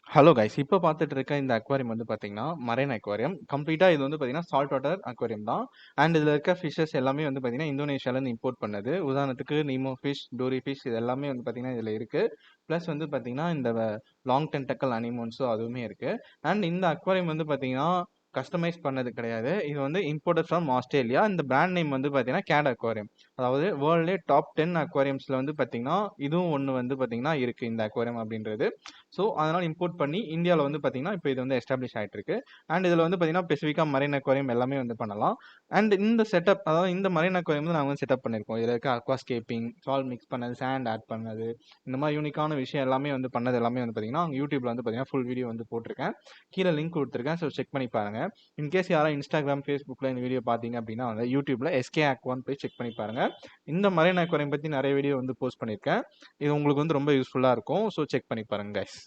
Hello guys. இப்போ பார்த்துட்டு இருக்க இந்த அக்வாரியம் வந்து பார்த்தீங்கன்னா, மரைன் அக்வாரியம். கம்ப்ளீட்டா இது வந்து பார்த்தீங்கன்னா, சால்ட் வாட்டர் அக்வாரியம் தான். அண்ட் இதில இருக்க ஃபிஷஸ் எல்லாமே வந்து பார்த்தீங்கன்னா, இந்தோனேஷியாலேருந்து இம்போர்ட் பண்ணது. உதாரணத்துக்கு நீமோ ஃபிஷ், டோரி ஃபிஷ் இது எல்லாமே வந்து பார்த்தீங்கன்னா, இதில இருக்கு. ப்ளஸ் வந்து பார்த்தீங்கன்னா, இந்த லாங் டென்டக்கல் அனிமோன்ஸும் அதுவுமே இருக்கு. அண்ட் இந்த அக்வாரியம் வந்து பார்த்தீங்கன்னா, கஸ்டமைஸ் பண்ணது கிடையாது. இது வந்து இம்போர்ட்டட் ஃப்ரம் ஆஸ்திரேலியா. இந்த பிராண்ட் நேம் வந்து பார்த்தீங்கன்னா, கேட் அக்வாரியம். அதாவது வேர்ல்ட்லயே டாப் 10 அக்வாரியம்ஸ்ல வந்து பார்த்தீங்கன்னா, இதுவும் ஒண்ணு வந்து பார்த்தீங்கன்னா இருக்கு இந்த அக்வாரியம் அப்படின்றது. ஸோ அதனால இம்போர்ட் பண்ணி இந்தியாவில் வந்து பார்த்தீங்கன்னா இப்போ இது வந்து எஸ்டாப்ளிஷ் ஆகிட்டு இருக்கு. அண்ட் இதில் வந்து பார்த்தீங்கன்னா ஸ்பெசிஃபிக்காக மரைன் அக்வாரியம் எல்லாமே வந்து பண்ணலாம். அண்ட் இந்த செட்டப், அதாவது இந்த மரைன் அக்வாரியம் வந்து நாங்கள் வந்து செட்டப் பண்ணியிருக்கோம். இதில் இருக்க அக்வாஸ்கேப்பிங், சால் மிக்ஸ் பண்ணது, சேண்ட் ஆட் பண்ணது, இந்த மாதிரி யூனிக்கான விஷயம் எல்லாமே வந்து பண்ணது எல்லாமே வந்து பார்த்தீங்கன்னா யூடியூப்ல வந்து பார்த்தீங்கன்னா ஃபுல் வீடியோ வந்து போட்டிருக்கேன். கீழே லிங்க் கொடுத்துருக்கேன். ஸோ செக் பண்ணி பாருங்க. இன்கேஸ் யாராவது இன்ஸ்டாகிராம், ஃபேஸ்புக்கில் இந்த வீடியோ பார்த்தீங்க அப்படின்னா வந்து யூடியூப்ல எஸ்கே அக்வான் போய் செக் பண்ணி பாருங்க. இந்த மரைன் அக்வாரியம் பற்றி நிறைய வீடியோ வந்து போஸ்ட் பண்ணியிருக்கேன். இது உங்களுக்கு வந்து ரொம்ப யூஸ்ஃபுல்லாக இருக்கும். ஸோ செக் பண்ணி பாருங்க கைஸ்.